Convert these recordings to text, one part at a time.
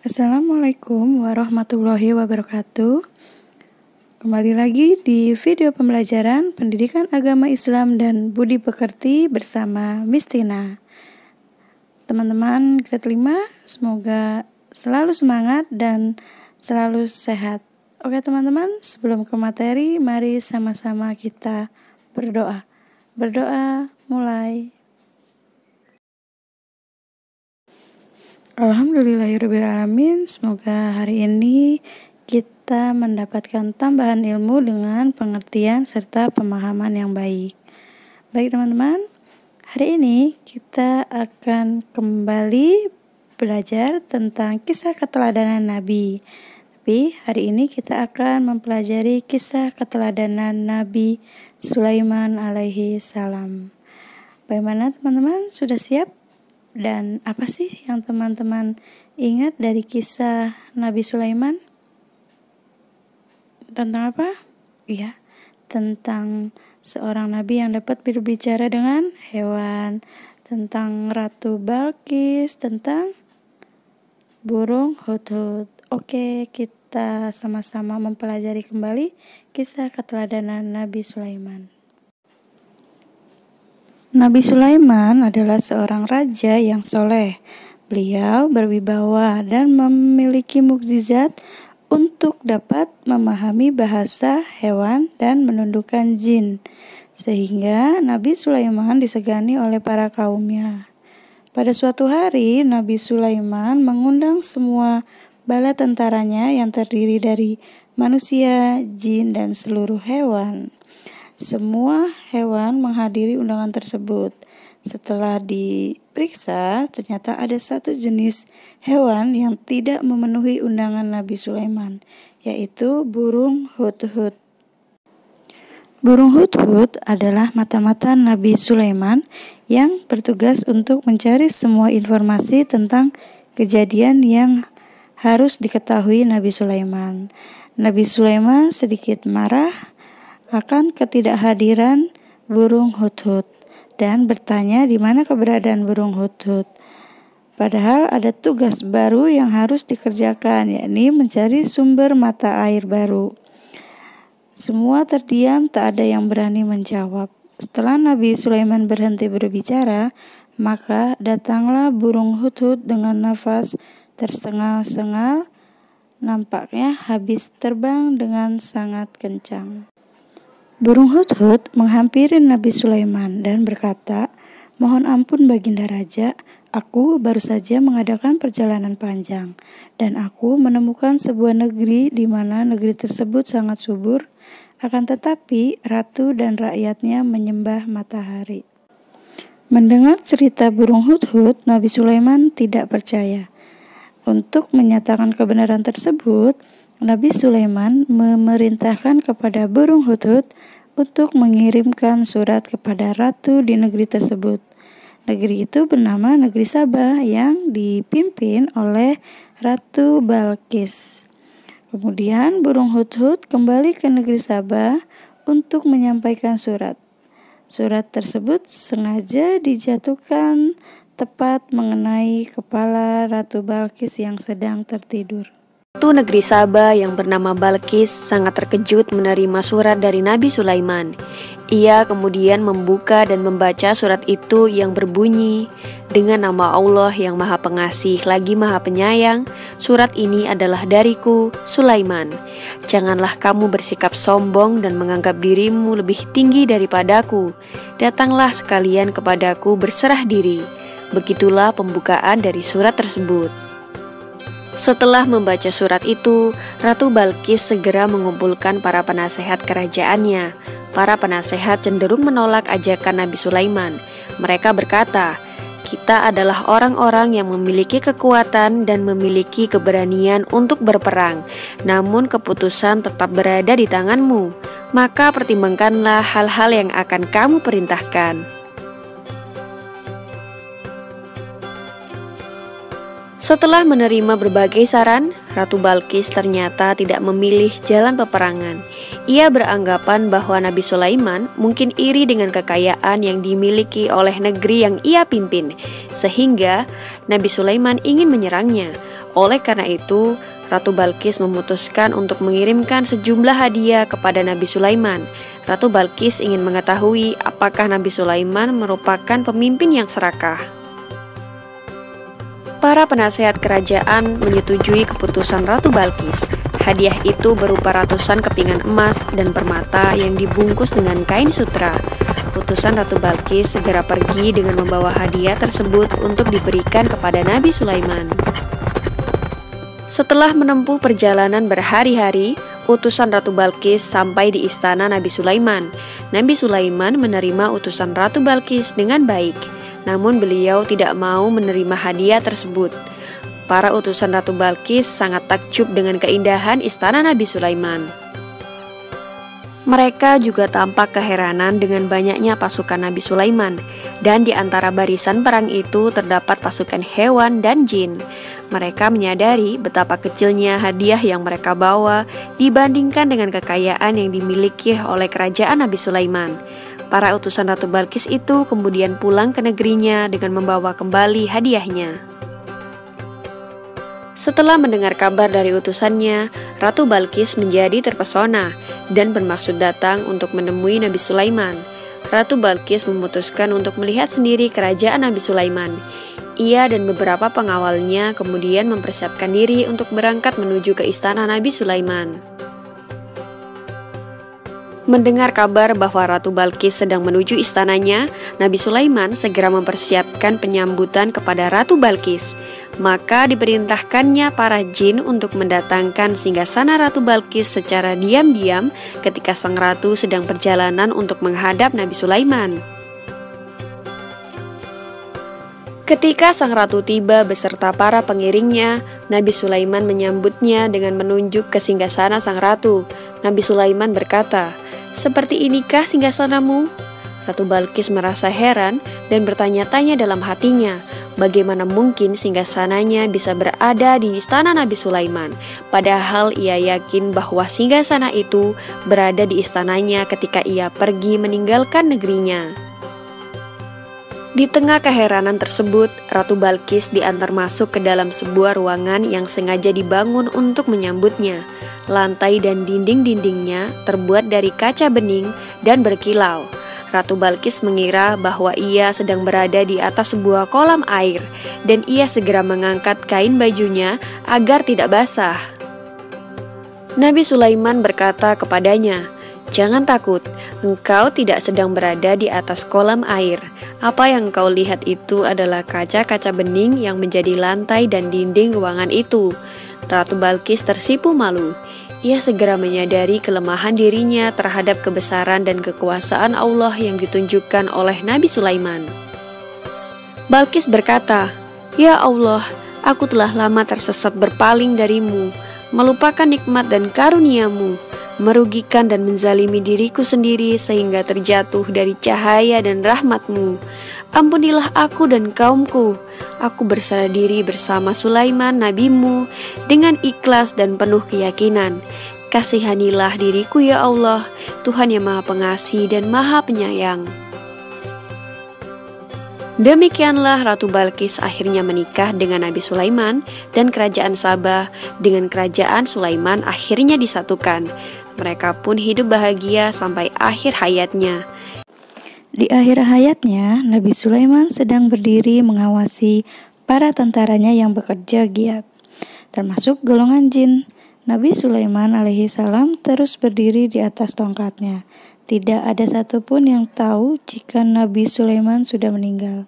Assalamualaikum warahmatullahi wabarakatuh. Kembali lagi di video pembelajaran Pendidikan Agama Islam dan Budi Pekerti bersama Miss Tina. Teman-teman grade 5, semoga selalu semangat dan selalu sehat. Oke teman-teman, sebelum ke materi, mari sama-sama kita berdoa. Berdoa mulai. Alhamdulillahirrabbilalamin. Semoga hari ini kita mendapatkan tambahan ilmu dengan pengertian serta pemahaman yang baik. Baik teman-teman, hari ini kita akan kembali belajar tentang kisah keteladanan Nabi. Tapi hari ini kita akan mempelajari kisah keteladanan Nabi Sulaiman alaihi salam. Bagaimana teman-teman, sudah siap? Dan apa sih yang teman-teman ingat dari kisah Nabi Sulaiman? Tentang apa? Iya, tentang seorang nabi yang dapat berbicara dengan hewan, tentang Ratu Balqis, tentang burung hudhud. Oke, kita sama-sama mempelajari kembali kisah keteladanan Nabi Sulaiman. Nabi Sulaiman adalah seorang raja yang soleh. Beliau berwibawa dan memiliki mukjizat untuk dapat memahami bahasa hewan dan menundukkan jin, sehingga Nabi Sulaiman disegani oleh para kaumnya. Pada suatu hari, Nabi Sulaiman mengundang semua bala tentaranya yang terdiri dari manusia, jin, dan seluruh hewan. Semua hewan menghadiri undangan tersebut. Setelah diperiksa, ternyata ada satu jenis hewan yang tidak memenuhi undangan Nabi Sulaiman, yaitu burung hudhud. Burung hudhud adalah mata-mata Nabi Sulaiman yang bertugas untuk mencari semua informasi tentang kejadian yang harus diketahui Nabi Sulaiman. Nabi Sulaiman sedikit marah akan ketidakhadiran burung hudhud dan bertanya di mana keberadaan burung hudhud. Padahal ada tugas baru yang harus dikerjakan, yakni mencari sumber mata air baru. Semua terdiam, tak ada yang berani menjawab. Setelah Nabi Sulaiman berhenti berbicara, maka datanglah burung hudhud dengan nafas tersengal-sengal, nampaknya habis terbang dengan sangat kencang. Burung hudhud menghampiri Nabi Sulaiman dan berkata, "Mohon ampun Baginda Raja, aku baru saja mengadakan perjalanan panjang dan aku menemukan sebuah negeri di mana negeri tersebut sangat subur, akan tetapi ratu dan rakyatnya menyembah matahari." Mendengar cerita burung hudhud, Nabi Sulaiman tidak percaya. Untuk menyatakan kebenaran tersebut, Nabi Sulaiman memerintahkan kepada burung hudhud untuk mengirimkan surat kepada ratu di negeri tersebut. Negeri itu bernama Negeri Sabah yang dipimpin oleh Ratu Balqis. Kemudian burung hudhud kembali ke Negeri Sabah untuk menyampaikan surat. Surat tersebut sengaja dijatuhkan tepat mengenai kepala Ratu Balqis yang sedang tertidur. Ratu negeri Sabah yang bernama Balqis sangat terkejut menerima surat dari Nabi Sulaiman. Ia kemudian membuka dan membaca surat itu yang berbunyi, "Dengan nama Allah yang Maha Pengasih lagi Maha Penyayang, surat ini adalah dariku, Sulaiman. Janganlah kamu bersikap sombong dan menganggap dirimu lebih tinggi daripadaku. Datanglah sekalian kepadaku berserah diri." Begitulah pembukaan dari surat tersebut. Setelah membaca surat itu, Ratu Balqis segera mengumpulkan para penasehat kerajaannya. Para penasehat cenderung menolak ajakan Nabi Sulaiman. Mereka berkata, "Kita adalah orang-orang yang memiliki kekuatan dan memiliki keberanian untuk berperang, namun keputusan tetap berada di tanganmu. Maka pertimbangkanlah hal-hal yang akan kamu perintahkan." Setelah menerima berbagai saran, Ratu Balkis ternyata tidak memilih jalan peperangan. Ia beranggapan bahwa Nabi Sulaiman mungkin iri dengan kekayaan yang dimiliki oleh negeri yang ia pimpin, sehingga Nabi Sulaiman ingin menyerangnya. Oleh karena itu, Ratu Balkis memutuskan untuk mengirimkan sejumlah hadiah kepada Nabi Sulaiman. Ratu Balkis ingin mengetahui apakah Nabi Sulaiman merupakan pemimpin yang serakah. Para penasehat kerajaan menyetujui keputusan Ratu Balkis. Hadiah itu berupa ratusan kepingan emas dan permata yang dibungkus dengan kain sutra. Utusan Ratu Balkis segera pergi dengan membawa hadiah tersebut untuk diberikan kepada Nabi Sulaiman. Setelah menempuh perjalanan berhari-hari, utusan Ratu Balkis sampai di istana Nabi Sulaiman. Nabi Sulaiman menerima utusan Ratu Balkis dengan baik. Namun beliau tidak mau menerima hadiah tersebut. Para utusan Ratu Balkis sangat takjub dengan keindahan istana Nabi Sulaiman. Mereka juga tampak keheranan dengan banyaknya pasukan Nabi Sulaiman, dan di antara barisan perang itu terdapat pasukan hewan dan jin. Mereka menyadari betapa kecilnya hadiah yang mereka bawa dibandingkan dengan kekayaan yang dimiliki oleh kerajaan Nabi Sulaiman. Para utusan Ratu Balkis itu kemudian pulang ke negerinya dengan membawa kembali hadiahnya. Setelah mendengar kabar dari utusannya, Ratu Balkis menjadi terpesona dan bermaksud datang untuk menemui Nabi Sulaiman. Ratu Balkis memutuskan untuk melihat sendiri kerajaan Nabi Sulaiman. Ia dan beberapa pengawalnya kemudian mempersiapkan diri untuk berangkat menuju ke istana Nabi Sulaiman. Mendengar kabar bahwa Ratu Balkis sedang menuju istananya, Nabi Sulaiman segera mempersiapkan penyambutan kepada Ratu Balkis. Maka diperintahkannya para jin untuk mendatangkan singgasana Ratu Balkis secara diam-diam ketika sang ratu sedang perjalanan untuk menghadap Nabi Sulaiman. Ketika sang ratu tiba beserta para pengiringnya, Nabi Sulaiman menyambutnya dengan menunjuk ke singgasana sang ratu. Nabi Sulaiman berkata, "Seperti inikah singgasanamu?" Ratu Balkis merasa heran dan bertanya-tanya dalam hatinya, bagaimana mungkin singgasananya bisa berada di istana Nabi Sulaiman, padahal ia yakin bahwa singgasana itu berada di istananya ketika ia pergi meninggalkan negerinya. Di tengah keheranan tersebut, Ratu Balkis diantar masuk ke dalam sebuah ruangan yang sengaja dibangun untuk menyambutnya. Lantai dan dinding-dindingnya terbuat dari kaca bening dan berkilau. Ratu Balkis mengira bahwa ia sedang berada di atas sebuah kolam air, dan ia segera mengangkat kain bajunya agar tidak basah. Nabi Sulaiman berkata kepadanya, "Jangan takut, engkau tidak sedang berada di atas kolam air. Apa yang kau lihat itu adalah kaca-kaca bening yang menjadi lantai dan dinding ruangan itu." Ratu Balkis tersipu malu. Ia segera menyadari kelemahan dirinya terhadap kebesaran dan kekuasaan Allah yang ditunjukkan oleh Nabi Sulaiman. Balkis berkata, "Ya Allah, aku telah lama tersesat berpaling darimu, melupakan nikmat dan karunia-Mu, merugikan dan menzalimi diriku sendiri sehingga terjatuh dari cahaya dan rahmat-Mu. Ampunilah aku dan kaumku. Aku berserah diri bersama Sulaiman nabimu dengan ikhlas dan penuh keyakinan. Kasihanilah diriku ya Allah, Tuhan yang Maha Pengasih dan Maha Penyayang." Demikianlah Ratu Balkis akhirnya menikah dengan Nabi Sulaiman, dan kerajaan Sabah dengan kerajaan Sulaiman akhirnya disatukan. Mereka pun hidup bahagia sampai akhir hayatnya. Di akhir hayatnya, Nabi Sulaiman sedang berdiri mengawasi para tentaranya yang bekerja giat, termasuk golongan jin. Nabi Sulaiman alaihissalam terus berdiri di atas tongkatnya. Tidak ada satupun yang tahu jika Nabi Sulaiman sudah meninggal.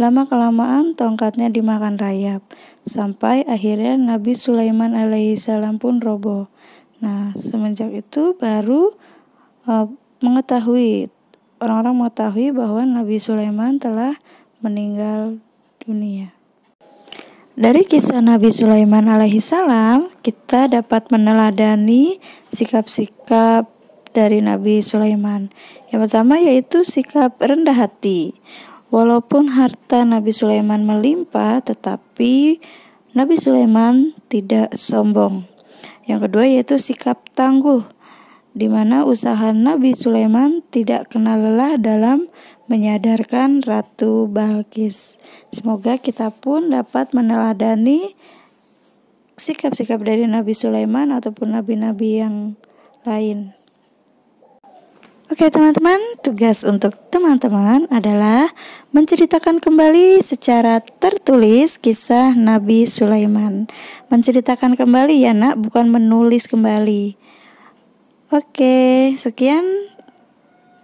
Lama-kelamaan tongkatnya dimakan rayap, sampai akhirnya Nabi Sulaiman alaihissalam pun roboh. Nah, semenjak itu baru orang-orang mengetahui bahwa Nabi Sulaiman telah meninggal dunia. Dari kisah Nabi Sulaiman alaihissalam, kita dapat meneladani sikap-sikap dari Nabi Sulaiman. Yang pertama yaitu sikap rendah hati. Walaupun harta Nabi Sulaiman melimpah, tetapi Nabi Sulaiman tidak sombong. Yang kedua yaitu sikap tangguh, di mana usaha Nabi Sulaiman tidak kenal lelah dalam menyadarkan Ratu Balqis. Semoga kita pun dapat meneladani sikap-sikap dari Nabi Sulaiman ataupun nabi-nabi yang lain. Oke teman-teman, tugas untuk teman-teman adalah menceritakan kembali secara tertulis kisah Nabi Sulaiman. Menceritakan kembali ya nak, bukan menulis kembali. Oke, sekian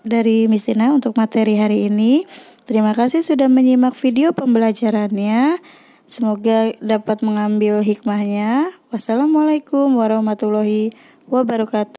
dari Miss Tina untuk materi hari ini. Terima kasih sudah menyimak video pembelajarannya. Semoga dapat mengambil hikmahnya. Wassalamualaikum warahmatullahi wabarakatuh.